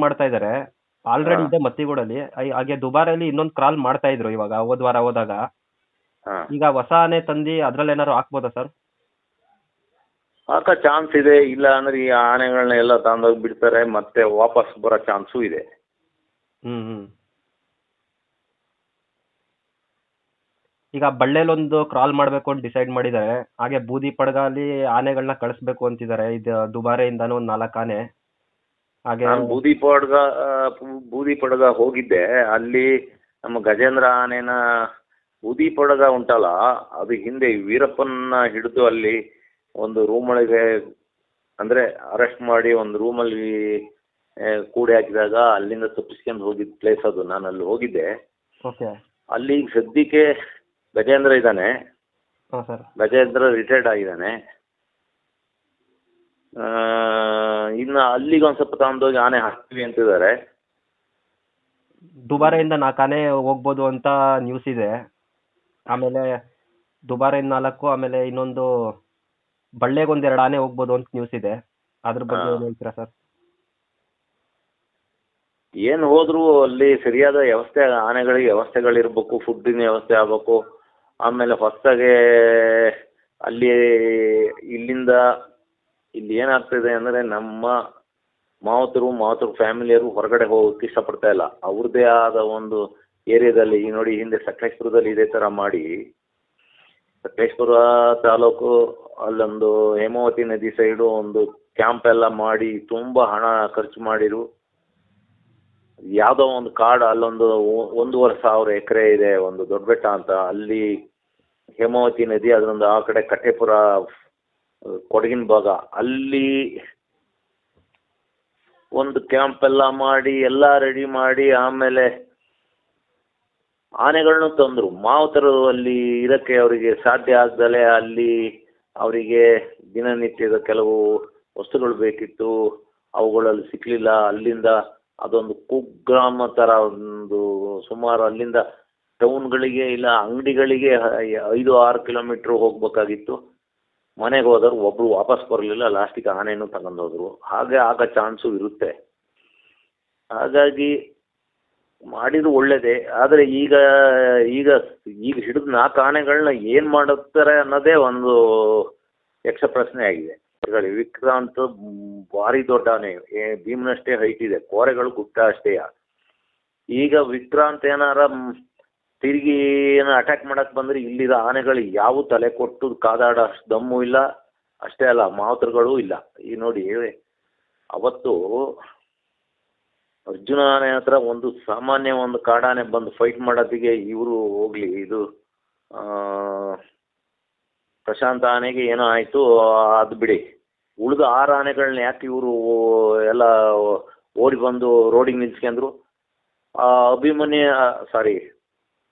ಮಾಡ್ತಾ ಇದ್ದಾರೆ. ಆಲ್ರೆಡಿ ಹಾ. ಇದೆ ಮತ್ತಿಗೂಡಲ್ಲಿ. ಹಾಗೆ ದುಬಾರೆಯಲ್ಲಿ ಇನ್ನೊಂದು ಕ್ರಾಲ್ ಮಾಡ್ತಾ ಇದ್ರು ಇವಾಗ ಹೋದ ವಾರ ಹೋದಾಗ. ಹಾ. ಈಗ ಹೊಸ ಆನೆ ತಂದು ಅದ್ರಲ್ಲೇನಾದ್ರು ಹಾಕ್ಬೋದಾ ಸರ್? ಹಾಕೋ ಚಾನ್ಸ್ ಇದೆ. ಇಲ್ಲ ಅಂದ್ರೆ ಈ ಆನೆಗಳನ್ನ ಎಲ್ಲ ತಗೊಂಡೋಗಿ ಬಿಡ್ತಾರೆ, ಮತ್ತೆ ವಾಪಸ್ ಬರೋ ಚಾನ್ಸು ಇದೆ. ಹ್ಮ್. ಈಗ ಬಳ್ಳೇಲೊಂದು ಕ್ರಾಲ್ ಮಾಡಬೇಕು ಅಂತ ಡಿಸೈಡ್ ಮಾಡಿದ್ದಾರೆ. ಹಾಗೆ ಬೂದಿ ಪಡ್ಗಲ್ಲಿ ಆನೆಗಳನ್ನ ಕಳಿಸ್ಬೇಕು ಅಂತಿದ್ದಾರೆ. ಇದು ದುಬಾರೆಯಿಂದಾನು ಒಂದು 4 ಆನೆ. ಹಾಗೆ ನಾನು ಬೂದಿ ಪಡಗ ಹೋಗಿದ್ದೆ. ಅಲ್ಲಿ ನಮ್ಮ ಗಜೇಂದ್ರ ಆನೆನ ಬೂದಿ ಪಡಗ ಉಂಟಲ್ಲ, ಅದು ಹಿಂದೆ ವೀರಪ್ಪನ ಹಿಡಿದು ಅಲ್ಲಿ ಒಂದು ರೂಮೊಳಗೆ ಅಂದರೆ ಅರೆಸ್ಟ್ ಮಾಡಿ ಒಂದು ರೂಮಲ್ಲಿ ಕೂಡಿ ಹಾಕಿದಾಗ ಅಲ್ಲಿಂದ ತಪ್ಪಿಸ್ಕೊಂಡು ಹೋಗಿದ್ದ ಪ್ಲೇಸ್ ಅದು. ನಾನು ಅಲ್ಲಿ ಹೋಗಿದ್ದೆ. ಓಕೆ. ಅಲ್ಲಿ ಸದ್ಯಕ್ಕೆ ಗಜೇಂದ್ರ ಇದ್ದಾನೆ. ಹಾಂ ಸರ್. ಗಜೇಂದ್ರ ರಿಟೈರ್ಡ್ ಆಗಿದ್ದಾನೆ. ಇನ್ನು ಅಲ್ಲಿಗೆ ಒಂದು ಸ್ವಲ್ಪ ತಗೊಂಡೋಗಿ ಆನೆ ಹಾಕ್ತೀವಿ ಅಂತಿದ್ದಾರೆ. ದುಬಾರೆಯಿಂದ 4 ಆನೆ ಹೋಗ್ಬೋದು ಅಂತ ನ್ಯೂಸ್ ಇದೆ. ಆಮೇಲೆ ದುಬಾರೆಯಿಂದ 4, ಆಮೇಲೆ ಇನ್ನೊಂದು ಬಳ್ಳೆಗೆ 2 ಆನೆ ಹೋಗ್ಬೋದು ಅಂತ ನ್ಯೂಸ್ ಇದೆ. ಅದ್ರ ಬಗ್ಗೆ ಏನು ಹೇಳ್ತೀರಾ ಸರ್? ಏನು ಹೋದ್ರು ಅಲ್ಲಿ ಸರಿಯಾದ ವ್ಯವಸ್ಥೆ, ಆನೆಗಳಿಗೆ ವ್ಯವಸ್ಥೆಗಳಿರ್ಬೇಕು, ಫುಡ್ಡಿನ ವ್ಯವಸ್ಥೆ ಆಗಬೇಕು. ಆಮೇಲೆ ಹೊಸದಾಗೆ ಅಲ್ಲಿ ಇಲ್ಲಿ ಏನಾಗ್ತಿದೆ ಅಂದರೆ ನಮ್ಮ ಮಾವತರು ಫ್ಯಾಮಿಲಿಯರು ಹೊರಗಡೆ ಹೋಗೋಕ್ಕೆ ಇಷ್ಟಪಡ್ತಾ ಇಲ್ಲ. ಅವ್ರದ್ದೇ ಆದ ಒಂದು ಏರಿಯಾದಲ್ಲಿ, ಈ ನೋಡಿ ಹಿಂದೆ ಸಕಲೇಶ್ಪುರದಲ್ಲಿ ಇದೇ ಥರ ಮಾಡಿ, ಸಕಲೇಶ್ಪುರ ತಾಲೂಕು ಅಲ್ಲೊಂದು ಹೇಮಾವತಿ ನದಿ ಸೈಡು ಒಂದು ಕ್ಯಾಂಪ್ ಎಲ್ಲ ಮಾಡಿ ತುಂಬ ಹಣ ಖರ್ಚು ಮಾಡಿರು. ಯಾವುದೋ ಒಂದು ಕಾಡು ಅಲ್ಲೊಂದು 1,500 ಎಕರೆ ಇದೆ, ಒಂದು ದೊಡ್ಡ ಬೆಟ್ಟ ಅಂತ. ಅಲ್ಲಿ ಹೇಮಾವತಿ ನದಿ, ಅದರೊಂದು ಆ ಕಡೆ ಕಟ್ಟೆಪುರ ಕೊಡಗಿನ ಭಾಗ, ಅಲ್ಲಿ ಒಂದು ಕ್ಯಾಂಪ್ ಎಲ್ಲ ಮಾಡಿ ಎಲ್ಲ ರೆಡಿ ಮಾಡಿ ಆಮೇಲೆ ಆನೆಗಳನ್ನು ತಂದರು. ಮಾವುತರು ಅಲ್ಲಿ ಇರೋಕ್ಕೆ ಅವರಿಗೆ ಸಾಧ್ಯ ಆಗ್ದಲೇ ಅಲ್ಲಿ ಅವರಿಗೆ ದಿನನಿತ್ಯದ ಕೆಲವು ವಸ್ತುಗಳು ಬೇಕಿತ್ತು, ಅವುಗಳಲ್ಲಿ ಸಿಕ್ಕಲಿಲ್ಲ. ಅಲ್ಲಿಂದ ಅದೊಂದು ಕುಗ್ರಾಮ ಥರ ಒಂದು ಸುಮಾರು ಅಲ್ಲಿಂದ ಟೌನ್ಗಳಿಗೆ ಇಲ್ಲ ಅಂಗಡಿಗಳಿಗೆ 5-6 ಕಿಲೋಮೀಟ್ರ್ ಹೋಗ್ಬೇಕಾಗಿತ್ತು. ಮನೆಗೆ ಹೋದವರು ಒಬ್ಬರು ವಾಪಸ್ ಬರಲಿಲ್ಲ. ಲಾಸ್ಟಿಗೆ ಆನೆನೂ ತಗೊಂಡು ಹೋದರು. ಹಾಗೆ ಆಗೋ ಚಾನ್ಸು ಇರುತ್ತೆ. ಹಾಗಾಗಿ ಮಾಡಿದ್ರು ಒಳ್ಳೆಯದೇ. ಆದರೆ ಈಗ ಹಿಡಿದು 4 ಆನೆಗಳನ್ನ ಏನು ಮಾಡುತ್ತಾರೆ ಅನ್ನೋದೇ ಒಂದು ಯಕ್ಷ ಪ್ರಶ್ನೆ ಆಗಿದೆ. ವಿಕ್ರಾಂತ್ ಭಾರಿ ದೊಡ್ಡ ಆನೆ, ಭೀಮನಷ್ಟೇ ಹೈಟ್ ಇದೆ, ಕೋರೆಗಳು ಗುಟ್ಟ ಅಷ್ಟೇ. ಈಗ ವಿಕ್ರಾಂತ್ ಏನಾರ ತಿರುಗಿ ಏನೋ ಅಟ್ಯಾಕ್ ಮಾಡಕ್ಕೆ ಬಂದರೆ ಇಲ್ಲಿರೋ ಆನೆಗಳು ಯಾವ ತಲೆ ಕೊಟ್ಟು ಕಾದಾಡೋ ಅಷ್ಟು ದಮ್ಮು ಇಲ್ಲ. ಅಷ್ಟೇ ಅಲ್ಲ, ಮಾವುತರುಗಳು ಇಲ್ಲ. ಈ ನೋಡಿ, ಅವತ್ತು ಅರ್ಜುನ ಆನೆ ಹತ್ರ ಒಂದು ಸಾಮಾನ್ಯ ಒಂದು ಕಾಡಾನೆ ಬಂದು ಫೈಟ್ ಮಾಡೋದಿಗೆ ಇವರು ಹೋಗಲಿ, ಇದು ಪ್ರಶಾಂತ ಆನೆಗೆ ಏನೋ ಆಯಿತು, ಅದು ಬಿಡಿ. ಉಳಿದ 6 ಆನೆಗಳನ್ನ ಯಾಕೆ ಇವರು ಎಲ್ಲ ಓಡಿ ಬಂದು ರೋಡಿಗೆ ನಿಲ್ಸ್ಕೊಂಡ್ರು?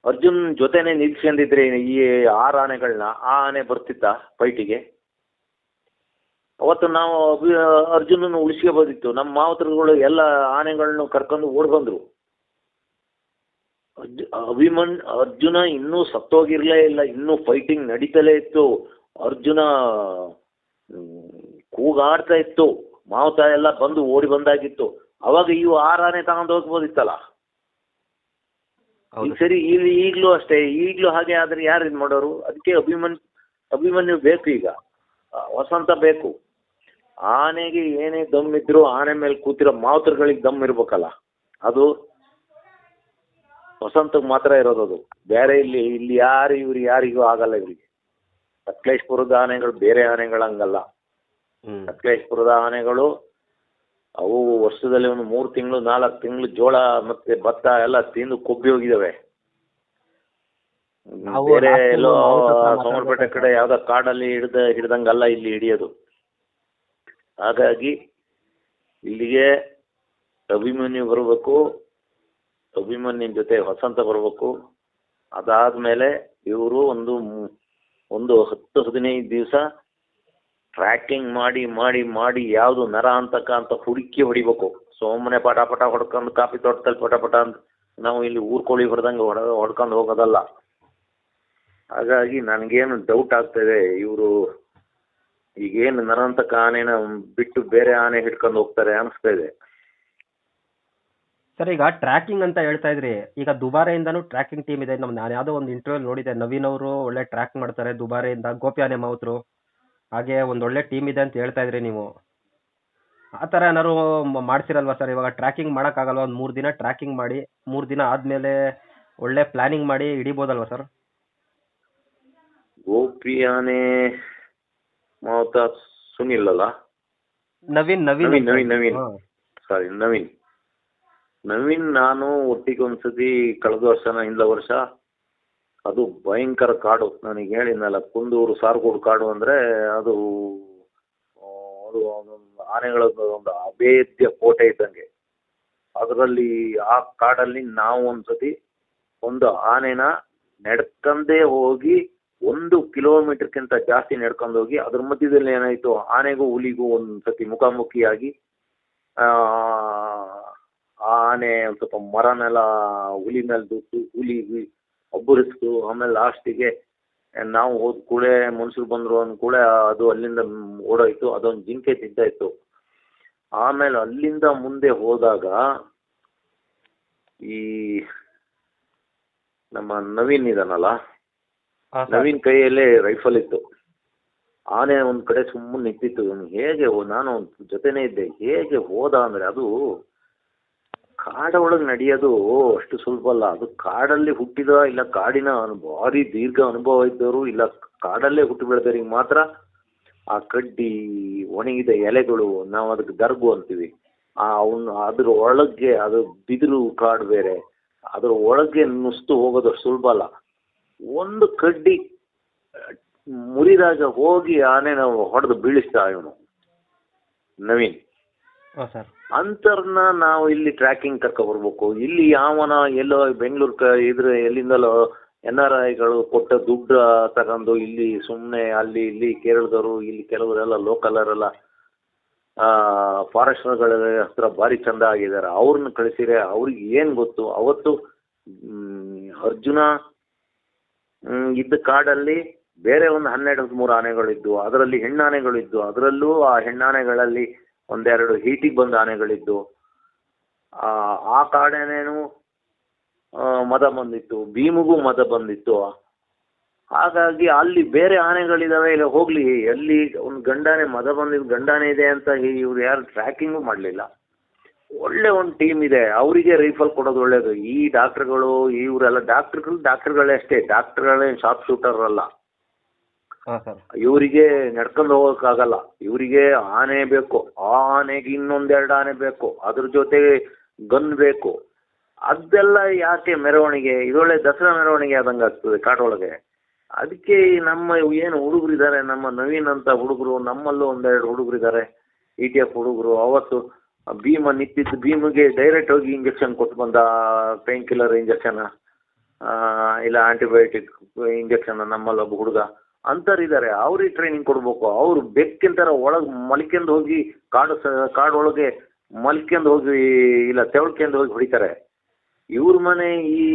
ಅರ್ಜುನ್ ಜೊತೆನೇ ನಿಲ್ಸ್ಕೊಂಡಿದ್ರೆ ಈ 6 ಆನೆಗಳನ್ನ, ಆ ಆನೆ ಬರ್ತಿತ್ತ ಫೈಟಿಗೆ? ಅವತ್ತು ನಾವು ಅರ್ಜುನನ್ನು ಉಳಿಸ್ಕೋಬೋದಿತ್ತು. ನಮ್ಮ ಮಾವತರುಗಳು ಎಲ್ಲ ಆನೆಗಳನ್ನು ಕರ್ಕೊಂಡು ಓಡಿ ಬಂದರು. ಅರ್ಜುನ ಇನ್ನೂ ಸತ್ತೋಗಿರಲೇ ಇಲ್ಲ, ಇನ್ನೂ ಫೈಟಿಂಗ್ ನಡೀತಲೇ ಇತ್ತು. ಅರ್ಜುನ ಕೂಗಾಡ್ತಾ ಇತ್ತು, ಮಾವತ ಎಲ್ಲ ಬಂದು ಓಡಿ ಬಂದಾಗಿತ್ತು. ಅವಾಗ ಇವು 6 ಆನೆ ತಗೊಂಡು ಹೋಗ್ಬೋದಿತ್ತಲ್ಲ. ಈಗ ಸರಿ, ಈಗಲೂ ಅಷ್ಟೇ, ಈಗಲೂ ಹಾಗೆ ಆದರೆ ಯಾರು ಇದು ಮಾಡೋರು? ಅದಕ್ಕೆ ಅಭಿಮನ್ಯು ಬೇಕು. ಈಗ ವಸಂತ ಬೇಕು. ಆನೆಗೆ ಏನೇ ದಮ್ಮಿದ್ರು ಆನೆ ಮೇಲೆ ಕೂತಿರೋ ಮಾವತರುಗಳಿಗೆ ದಮ್ ಇರ್ಬೇಕಲ್ಲ, ಅದು ವಸಂತಕ್ಕೆ ಮಾತ್ರ ಇರೋದು. ಅದು ಬೇರೆ ಇಲ್ಲಿ ಯಾರಿಗೂ ಆಗಲ್ಲ. ಇವರಿಗೆ ಸಕಲೇಶ್ಪುರದ ಆನೆಗಳು ಬೇರೆ ಆನೆಗಳಂಗಲ್ಲ. ಸಕಲೇಶ್ಪುರದ ಆನೆಗಳು ಅವು ವರ್ಷದಲ್ಲಿ ಒಂದು 3 ತಿಂಗಳು 4 ತಿಂಗಳು ಜೋಳ ಮತ್ತೆ ಭತ್ತ ಎಲ್ಲ ತಿಂದು ಕೊಬ್ಬಿ ಹೋಗಿದ್ದಾವೆ. ಬೇರೆ ಎಲ್ಲೋ ಸೋಮರಪೇಟೆ ಕಡೆ ಯಾವ್ದೋ ಕಾಡಲ್ಲಿ ಹಿಡ್ದಂಗಲ್ಲ ಇಲ್ಲಿ ಹಿಡಿಯೋದು. ಹಾಗಾಗಿ ಇಲ್ಲಿಗೆ ಅಭಿಮನ್ಯು ಬರಬೇಕು, ಅಭಿಮನ್ಯನ ಜೊತೆ ವಸಂತ ಬರಬೇಕು. ಅದಾದಮೇಲೆ ಇವರು ಒಂದು 10-15 ದಿವಸ ಟ್ರ್ಯಾಕಿಂಗ್ ಮಾಡಿ ಯಾವುದು ನರ ಅಂತಕ ಅಂತ ಹುಡುಕಿ ಹೊಡಿಬೇಕು. ಸುಮ್ಮನೆ ಪಟ ಹೊಡ್ಕೊಂಡು ಕಾಫಿ ತೋಟದಲ್ಲಿ ಪಟ ಅಂತ ನಾವು ಇಲ್ಲಿ ಊರ್ಕೋಳಿ ಬರ್ದಂಗೆ ಹೊಡ್ಕೊಂಡು ಹೋಗೋದಲ್ಲ. ಹಾಗಾಗಿ ನನಗೇನು ಡೌಟ್ ಆಗ್ತಾಯಿದೆ, ಇವರು ಈಗೇನು ನರಂತಕ ಆನೆನ ಬಿಟ್ಟು ಬೇರೆ ಆನೆ ಹಿಡ್ಕೊಂಡು ಹೋಗ್ತಾರೆ ಅನಿಸ್ತಾ ಇದೆ. ಸರ್ ಈಗ ಟ್ರ್ಯಾಕಿಂಗ್ ಅಂತ ಹೇಳ್ತಾ ಇದ್ರಿ. ಈಗ ದುಬಾರೆಯಿಂದನೂ ಟ್ರ್ಯಾಕಿಂಗ್ ಟೀಮ್ ಇದೆ. ನಾನು ಯಾವುದೋ ಒಂದು ಇಂಟರ್ವ್ಯೂ ನೋಡಿದ್ದೆ. ನವೀನ್ ಅವರು ಒಳ್ಳೆ ಟ್ರ್ಯಾಕ್ ಮಾಡ್ತಾರೆ ದುಬಾರೆಯಿಂದ. ಗೋಪಿ ಆನೆ ಮಾವುತರು. ಹಾಗೆ ಒಂದು ಒಳ್ಳೆ ಟೀಮ್ ಇದೆ ಅಂತ ಹೇಳ್ತಾ ಇದ್ರಿ ನೀವು. ಆ ಥರ ಏನಾದ್ರು ಮಾಡ್ಸಿರಲ್ವಾ ಸರ್? ಇವಾಗ ಟ್ರ್ಯಾಕಿಂಗ್ ಮಾಡೋಕ್ಕಾಗಲ್ವಾ? ಒಂದು 3 ದಿನ ಟ್ರ್ಯಾಕಿಂಗ್ ಮಾಡಿ 3 ದಿನ ಆದಮೇಲೆ ಒಳ್ಳೆ ಪ್ಲಾನಿಂಗ್ ಮಾಡಿ ಹಿಡಿಬೋದಲ್ವಾ ಸರ್? ಗೋಪಿ ಆನೆ ಮಾವುತ ಸುನಿಲ್ ಅಲ್ಲ? ನವೀನ್ ನವೀನ್ ನವೀನ್ ನವೀನ್ ನವೀನ್ ಹಾಂ. ಸಾರಿ ನವೀನ್ ನವೀನ್ ನಾನು ಒಟ್ಟಿಗೆ ಒಂದ್ಸತಿ ಕಳೆದ ವರ್ಷನ ಹಿಂದಿನ ವರ್ಷ, ಅದು ಭಯಂಕರ ಕಾಡು. ನನಗೆ ಹೇಳಿದ್ನಲ್ಲ, ಕುಂದೂರು ಸಾರ್ಗೋಡು ಕಾಡು ಅಂದರೆ ಅದು ಅದು ಒಂದೊಂದು ಆನೆಗಳದ್ದು ಒಂದು ಅಭೇದ್ಯ ಕೋಟೆ ಇದ್ದಂಗೆ. ಅದರಲ್ಲಿ ಆ ಕಾಡಲ್ಲಿ ನಾವು ಒಂದ್ಸತಿ ಒಂದು ಆನೆನ ನಡ್ಕಂದೇ ಹೋಗಿ 1 ಕಿಲೋಮೀಟರ್ಗಿಂತ ಜಾಸ್ತಿ ನಡ್ಕೊಂಡು ಹೋಗಿ ಅದ್ರ ಮಧ್ಯದಲ್ಲಿ ಏನಾಯಿತು, ಆನೆಗೂ ಹುಲಿಗೂ ಒಂದ್ಸತಿ ಮುಖಾಮುಖಿಯಾಗಿ ಆ ಆನೆ ಒಂದು ಸ್ವಲ್ಪ ಮರನೆಲ್ಲ ಹುಲಿ ಮೇಲೆ ದುಟ್ಟು, ಹುಲಿ ಅಬ್ಬರಿಸ್ತು. ಆಮೇಲೆ ಲಾಸ್ಟಿಗೆ ನಾವು ಹೋದ ಕೂಡಲೇ ಮನುಷ್ಯರು ಬಂದರು ಅಂದ ಕೂಡಲೇ ಅದು ಅಲ್ಲಿಂದ ಓಡೋಯ್ತು. ಅದೊಂದು ಜಿಂಕೆ ತಿಂತಾಯಿತ್ತು. ಆಮೇಲೆ ಅಲ್ಲಿಂದ ಮುಂದೆ ಹೋದಾಗ ಈ ನಮ್ಮ ನವೀನ್ ಇದಾನಲ್ಲ, ಹಾಂ ಸರ್. ನವೀನ್ ಕೈಯಲ್ಲೇ ರೈಫಲ್ ಇತ್ತು. ಆನೆ ಒಂದು ಕಡೆ ಸುಮ್ಮನೆ ನಿಂತಿತ್ತು. ಹೇಗೆ ನಾನು ಜೊತೆನೇ ಇದ್ದೆ. ಹೇಗೆ ಹೋದ ಅಂದರೆ, ಅದು ಕಾಡ ಒಳಗೆ ನಡೆಯೋದು ಅಷ್ಟು ಸುಲಭ ಅಲ್ಲ. ಅದು ಕಾಡಲ್ಲಿ ಹುಟ್ಟಿದ, ಇಲ್ಲ ಕಾಡಿನ ಭಾರಿ ದೀರ್ಘ ಅನುಭವ ಇದ್ದವರು, ಇಲ್ಲ ಕಾಡಲ್ಲೇ ಹುಟ್ಟಿ ಬೆಳೆದವ್ರಿಗೆ ಮಾತ್ರ ಆ ಕಡ್ಡಿ, ಒಣಗಿದ ಎಲೆಗಳು, ನಾವು ಅದಕ್ಕೆ ದರ್ಗು ಅಂತೀವಿ, ಅದ್ರ ಒಳಗೆ ಅದು ಬಿದಿರು ಕಾಡು ಬೇರೆ, ಅದ್ರ ಒಳಗೆ ನುಸ್ತು ಹೋಗೋದು ಅಷ್ಟು ಸುಲಭ ಅಲ್ಲ. ಒಂದು ಕಡ್ಡಿ ಮುರಿದಾಗ ಹೋಗಿ ಆನೆನ ಹೊಡೆದು ಬೀಳಿಸ್ತಾ ಇವನು ನವೀನ್. ಹಾಂ ಸರ್. ಅಂತರ್ನ ನಾವು ಇಲ್ಲಿ ಟ್ರ್ಯಾಕಿಂಗ್ ಬರ್ಬೇಕು. ಇಲ್ಲಿ ಯಾವನ ಎಲ್ಲೋ ಬೆಂಗಳೂರು ಇದ್ರೆ ಎಲ್ಲಿಂದಲೋ NRIಗಳು ಕೊಟ್ಟ ದುಡ್ಡು ತಗೊಂಡು ಇಲ್ಲಿ ಸುಮ್ಮನೆ ಅಲ್ಲಿ ಇಲ್ಲಿ ಕೇರಳದವರು, ಇಲ್ಲಿ ಕೆಲವರೆಲ್ಲ ಲೋಕಲರೆಲ್ಲ ಫಾರೆಸ್ಟರ್ಗಳ ಹತ್ರ ಭಾರಿ ಚಂದ ಆಗಿದ್ದಾರೆ. ಅವ್ರನ್ನ ಕಳಿಸಿರೆ ಅವ್ರಿಗೆ ಏನು ಗೊತ್ತು. ಅವತ್ತು ಅರ್ಜುನ ಇದ್ದ ಕಾಡಲ್ಲಿ ಬೇರೆ ಒಂದು 12-13 ಆನೆಗಳಿದ್ದು, ಅದರಲ್ಲಿ ಹೆಣ್ಣಾನೆಗಳಿದ್ದು, ಅದರಲ್ಲೂ ಆ ಹೆಣ್ಣಾನೆಗಳಲ್ಲಿ ಒಂದೆರಡು ಹೀಟಿಗೆ ಬಂದ ಆನೆಗಳಿದ್ದು. ಆ ಕಾಡೇನೇನು ಮದ ಬಂದಿತ್ತು, ಭೀಮಿಗೂ ಮದ ಬಂದಿತ್ತು. ಹಾಗಾಗಿ ಅಲ್ಲಿ ಬೇರೆ ಆನೆಗಳಿದಾವೆ, ಇಲ್ಲ ಹೋಗ್ಲಿ, ಎಲ್ಲಿ ಒಂದು ಗಂಡಾನೆ ಮದ ಬಂದಿದ್ದು ಗಂಡಾನೆ ಇದೆ ಅಂತ ಇವ್ರು ಯಾರು ಟ್ರ್ಯಾಕಿಂಗು ಮಾಡಲಿಲ್ಲ. ಒಳ್ಳೆ ಒಂದು ಟೀಮ್ ಇದೆ, ಅವರಿಗೆ ರೈಫಲ್ ಕೊಡೋದು ಒಳ್ಳೇದು. ಈ ಡಾಕ್ಟ್ರುಗಳು ಇವರೆಲ್ಲ ಡಾಕ್ಟ್ರುಗಳೇ ಅಷ್ಟೇ, ಡಾಕ್ಟ್ರುಗಳೇ ಶಾರ್ಪ್ ಶೂಟರ್ ಅಲ್ಲ. ಹಾಂ ಸರ್. ಇವರಿಗೆ ನಡ್ಕೊಂಡು ಹೋಗೋಕ್ಕಾಗಲ್ಲ. ಇವರಿಗೆ ಆನೆ ಬೇಕು, ಆ ಆನೆಗೆ ಇನ್ನೊಂದೆರಡು ಆನೆ ಬೇಕು, ಅದ್ರ ಜೊತೆಗೆ ಗನ್ ಬೇಕು. ಅದೆಲ್ಲ ಯಾಕೆ ಮೆರವಣಿಗೆ, ಇದೊಳ್ಳೆ ದಸರಾ ಮೆರವಣಿಗೆ ಆದಂಗೆ ಆಗ್ತದೆ ಕಾಡೊಳಗೆ. ಅದಕ್ಕೆ ನಮ್ಮ ಏನು ಹುಡುಗರಿದ್ದಾರೆ, ನಮ್ಮ ನವೀನ್ ಅಂತ ಹುಡುಗರು, ನಮ್ಮಲ್ಲೂ ಒಂದೆರಡು ಹುಡುಗರಿದ್ದಾರೆ ETF ಹುಡುಗರು. ಅವತ್ತು ಭೀಮ ನಿಂತಿದ್ದು, ಭೀಮಿಗೆ ಡೈರೆಕ್ಟ್ ಹೋಗಿ ಇಂಜೆಕ್ಷನ್ ಕೊಟ್ಟು ಬಂದ, ಪೇನ್ ಕಿಲ್ಲರ್ ಇಂಜೆಕ್ಷನ್, ಇಲ್ಲ ಆಂಟಿಬಯೋಟಿಕ್ ಇಂಜೆಕ್ಷನ್. ನಮ್ಮಲ್ಲಿ ಒಬ್ಬ ಹುಡುಗ ಅಂತರಿದ್ದಾರೆ, ಅವ್ರಿಗೆ ಟ್ರೈನಿಂಗ್ ಕೊಡಬೇಕು. ಅವರು ಬೆಕ್ಕಿಂತರ ಒಳಗೆ ಮಲ್ಕೊಂಡು ಹೋಗಿ ಕಾಡೊಳಗೆ ಮಲ್ಕೊಂಡು ಹೋಗಿ, ಇಲ್ಲ ತೆವಳ್ಕೊಂಡು ಹೋಗಿ ಹೊಡಿತಾರೆ. ಇವ್ರ ಮನೆ ಈ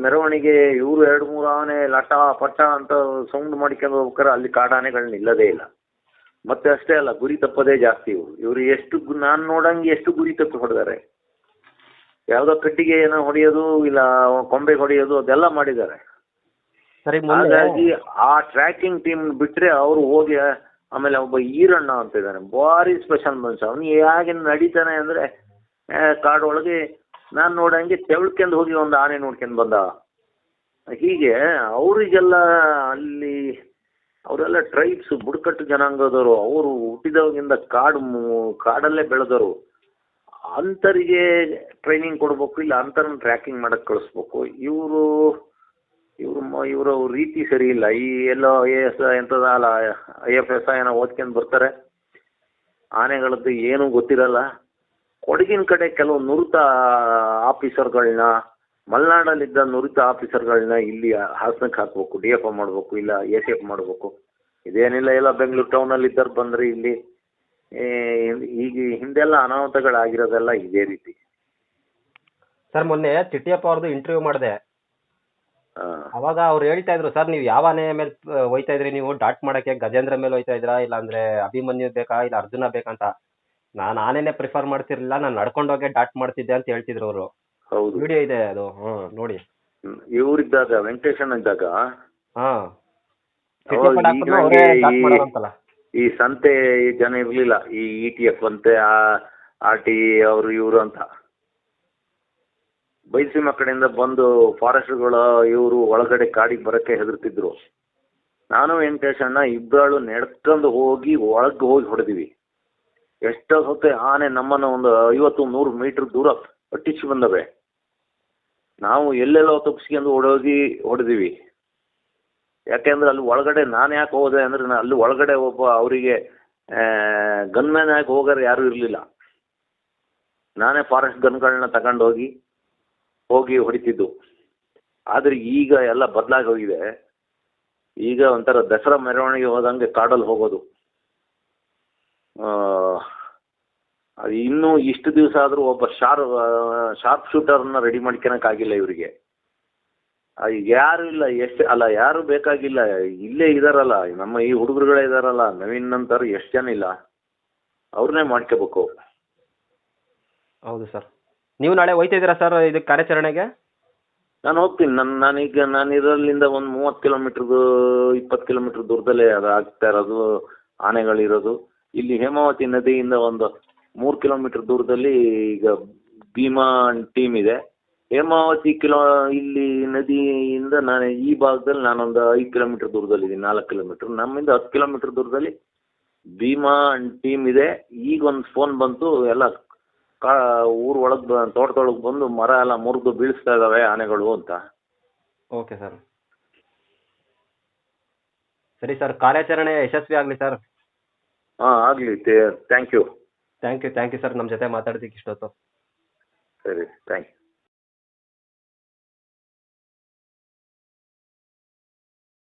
ಮೆರವಣಿಗೆ, ಇವರು 2-3 ಆನೆ ಲಟ ಪಟ ಅಂತ ಸೌಂಡ್ ಮಾಡ್ಕೊಂಡು ಹೋಗ್ಬೇಕಾರೆ ಅಲ್ಲಿ ಕಾಡಾನೆಗಳನ್ನ ಇಲ್ಲದೇ ಇಲ್ಲ. ಮತ್ತೆ ಅಷ್ಟೇ ಅಲ್ಲ, ಗುರಿ ತಪ್ಪದೇ ಜಾಸ್ತಿ. ಇವರು ಎಷ್ಟು ನಾನು ನೋಡಂಗೆ ಎಷ್ಟು ಗುರಿ ತಪ್ಪಿ ಹೊಡೆದಾರೆ. ಯಾವುದೋ ಕಟ್ಟಿಗೆ ಏನೋ ಹೊಡೆಯೋದು, ಇಲ್ಲ ಕೊಂಬೆ ಹೊಡೆಯೋದು, ಅದೆಲ್ಲ ಮಾಡಿದ್ದಾರೆ. ಸರಿ. ಹಾಗಾಗಿ ಆ ಟ್ರ್ಯಾಕಿಂಗ್ ಟೀಮ್ ಬಿಟ್ರೆ ಅವರು ಹೋಗಿ, ಆಮೇಲೆ ಒಬ್ಬ ಈರಣ್ಣ ಅಂತ ಇದ್ದಾನೆ, ಭಾರಿ ಸ್ಪೆಷಲ್ ಮನುಷ್ಯ. ಅವನು ಹೇಗೆ ನಡೀತಾನೆ ಅಂದರೆ, ಕಾಡೊಳಗೆ ನಾನು ನೋಡಂಗೆ ತೆವಳ್ಕೊಂಡು ಹೋಗಿ ಒಂದು ಆನೆ ನೋಡ್ಕೊಂಡು ಬಂದ. ಹೀಗೆ ಅವರಿಗೆಲ್ಲ ಅಲ್ಲಿ ಅವರೆಲ್ಲ ಟ್ರೈಬ್ಸ್, ಬುಡಕಟ್ಟು ಜನಾಂಗದವರು. ಅವರು ಹುಟ್ಟಿದವಾಗಿಂದ ಕಾಡಲ್ಲೇ ಬೆಳೆದವರು. ಅಂತರಿಗೆ ಟ್ರೈನಿಂಗ್ ಕೊಡಬೇಕು, ಇಲ್ಲ ಅಂತರನ್ನ ಟ್ರ್ಯಾಕಿಂಗ್ ಮಾಡಕ್ಕೆ ಕಳಿಸ್ಬೇಕು. ಇವರ ರೀತಿ ಸರಿ ಇಲ್ಲ. ಈ ಎಲ್ಲೋ AS ಎಂಥದಲ್ಲ, IFS ಏನೋ ಓದ್ಕೊಂಡು ಬರ್ತಾರೆ, ಆನೆಗಳದ್ದು ಏನೂ ಗೊತ್ತಿರಲ್ಲ. ಕೊಡಗಿನ ಕಡೆ ಕೆಲವು ನುರಿತ ಆಫೀಸರ್ಗಳನ್ನ, ಮಲೆನಾಡಲ್ಲಿದ್ದ ನುರಿತ ಆಫೀಸರ್ಗಳನ್ನ ಇಲ್ಲಿ ಹಾಸನಕ್ಕೆ ಹಾಕಬೇಕು, DFO ಮಾಡಬೇಕು, ಇಲ್ಲ ACF ಮಾಡಬೇಕು. ಇದೇನಿಲ್ಲ, ಎಲ್ಲ ಬೆಂಗಳೂರು ಟೌನಲ್ಲಿ ಇದ್ದರು ಬಂದರೆ ಇಲ್ಲಿ ಈಗ ಹಿಂದೆಲ್ಲ ಅನಾಹುತಗಳಾಗಿರೋದೆಲ್ಲ ಇದೇ ರೀತಿ. ಸರ್, ಮೊನ್ನೆ ಚಿಟ್ಟಿಯಪ್ಪ ಅವ್ರದ್ದು ಇಂಟರ್ವ್ಯೂ ಮಾಡಿದೆ. ಅವಾಗ ಅವ್ರು ಹೇಳ್ತಾ ಇದ್ರು, ಸರ್ ನೀವು ಯಾವ ಆನೆ ಮೇಲೆ ಹೋಯ್ತಾ ಇದ್ರಿ, ನೀವು ಡಾಟ್ ಮಾಡಕ್ಕೆ ಗಜೇಂದ್ರ ಮೇಲೆ ಹೋಯ್ತಾ ಇದ್ರಾ, ಇಲ್ಲ ಅಂದ್ರೆ ಅಭಿಮನ್ಯು ಬೇಕಾ, ಇಲ್ಲ ಅರ್ಜುನ ಬೇಕಂತ. ನಾನು ಆನೆನೇ ಪ್ರಿಫರ್ ಮಾಡ್ತಿರ್ಲಿಲ್ಲ, ನಾನು ನಡ್ಕೊಂಡೋಗೇ ಡಾಟ್ ಮಾಡ್ತಿದ್ದೆ ಅಂತ ಹೇಳ್ತಿದ್ರು ಅವರು. ಹೌದು. ವಿಡಿಯೋ ಇದೆ ಅದು, ನೋಡಿ. ಇವರಿದ್ದಾಗ ವೆಂಕಟೇಶನ್ ಇದ್ದಾಗ ಹಾಂ, ಅವಾಗ ಅವರೇ ಈಗಂಗೆ ದಾಟ್ ಮಾಡೋರಂತಲ್ಲ. ಈ ಸಂತೆ ಜನ ಇರಲಿಲ್ಲ, ಈ ETF ಅಂತೆ RT ಅವರು ಇವರು ಅಂತ. ಬೈಲ್ಸೀಮಾ ಕಡೆಯಿಂದ ಬಂದು ಫಾರೆಸ್ಟ್ಗಳ ಇವರು ಒಳಗಡೆ ಕಾಡಿಗೆ ಬರೋಕ್ಕೆ ಹೆದರ್ತಿದ್ರು. ನಾನು ವೆಂಕಟೇಶಣ್ಣ ಇಬ್ಬರು ನಡ್ಕೊಂಡು ಹೋಗಿ ಒಳಗೆ ಹೋಗಿ ಹೊಡೆದಿವಿ. ಎಷ್ಟೋ ಹೊತ್ತೆ ಆನೆ ನಮ್ಮನ್ನು ಒಂದು 50-100 ಮೀಟರ್ ದೂರ ಅಟ್ಟಿಸಿ ಬಂದವೆ. ನಾವು ಎಲ್ಲೆಲ್ಲೋ ತಪ್ಪಿಸ್ಕೊಂಡು ಹೊಡೆದಿವಿ. ಯಾಕೆಂದ್ರೆ ಅಲ್ಲಿ ಒಳಗಡೆ ನಾನು ಯಾಕೆ ಹೋದೆ ಅಂದರೆ, ಅಲ್ಲಿ ಒಳಗಡೆ ಒಬ್ಬ ಅವರಿಗೆ ಗನ್ಮ್ಯಾನ್ ಆಗಿ ಹೋಗೋರು ಯಾರೂ ಇರಲಿಲ್ಲ. ನಾನೇ ಫಾರೆಸ್ಟ್ ಗನ್ಗಳನ್ನ ತಗೊಂಡೋಗಿ ಹೊಡಿತಿದ್ದು. ಆದರೆ ಈಗ ಎಲ್ಲ ಬದಲಾಗಿ ಹೋಗಿದೆ. ಈಗ ಒಂಥರ ದಸರಾ ಮೆರವಣಿಗೆ ಹೋದಂಗೆ ಕಾಡಲ್ಲಿ ಹೋಗೋದು. ಅದು ಇನ್ನೂ ಇಷ್ಟು ದಿವಸ ಆದರೂ ಒಬ್ಬ ಶಾರ್ಪ್ ಶೂಟರ್ನ ರೆಡಿ ಮಾಡ್ಕೊಳಕ್ಕಾಗಿಲ್ಲ ಇವರಿಗೆ. ಯಾರು ಇಲ್ಲ, ಯಾರು ಬೇಕಾಗಿಲ್ಲ. ಇಲ್ಲೇ ಇದಾರಲ್ಲ, ನಮ್ಮ ಈ ಹುಡುಗರುಗಳೇ ಇದಾರಲ್ಲ, ನವೀನ್ ನಂತರ ಎಷ್ಟು ಜನ ಇಲ್ಲ, ಅವ್ರನ್ನೇ ಮಾಡ್ಕೋಬೇಕು. ಹೌದು ಸರ್. ನೀವು ನಾಳೆ ಹೋಯ್ತಿದ್ದೀರಾ ಸರ್ ಇದಕ್ಕೆ ಕಾರ್ಯಾಚರಣೆಗೆ? ನಾನು ಹೋಗ್ತೀನಿ. ನಾನು ಇದರಲ್ಲಿಂದ ಒಂದು 30 ಕಿಲೋಮೀಟ್ರದು 20 ಕಿಲೋಮೀಟ್ರ್ ದೂರದಲ್ಲೇ ಅದು ಆಗ್ತಾ ಇರೋದು ಆನೆಗಳಿರೋದು. ಇಲ್ಲಿ ಹೇಮಾವತಿ ನದಿಯಿಂದ ಒಂದು 3 ಕಿಲೋಮೀಟ್ರ್ ದೂರದಲ್ಲಿ ಈಗ ಭೀಮಾ ಟೀಮ್ ಇದೆ. ಹೇಮಾವತಿ ಇಲ್ಲಿ ನದಿಯಿಂದ ನಾನು ಈ ಭಾಗದಲ್ಲಿ ನಾನೊಂದು 5 ಕಿಲೋಮೀಟ್ರ್ ದೂರದಲ್ಲಿದ್ದೀನಿ, 4 ಕಿಲೋಮೀಟ್ರ್. ನಮ್ಮಿಂದ 10 ಕಿಲೋಮೀಟ್ರ್ ದೂರದಲ್ಲಿ ಭೀಮಾ ಟೀಮ್ ಇದೆ. ಈಗ ಒಂದು ಫೋನ್ ಬಂತು, ಎಲ್ಲ ಊರು ಒಳಗೆ ತೋಟದೊಳಗೆ ಬಂದು ಮರ ಎಲ್ಲ ಮುರಿದು ಬೀಳಿಸ್ತಾ ಇದ್ದಾವೆ ಆನೆಗಳು ಅಂತ. ಓಕೆ ಸರ್, ಸರಿ ಸರ್, ಕಾರ್ಯಾಚರಣೆ ಯಶಸ್ವಿ ಆಗಲಿ ಸರ್. ಹಾಂ, ಆಗಲಿ. Thank you thank you sir, ನಮ್ಮ ಜೊತೆ ಮಾತಾಡೋದಕ್ಕೆ ಇಷ್ಟೊತ್ತು. ಸರಿ, ಥ್ಯಾಂಕ್ ಯು.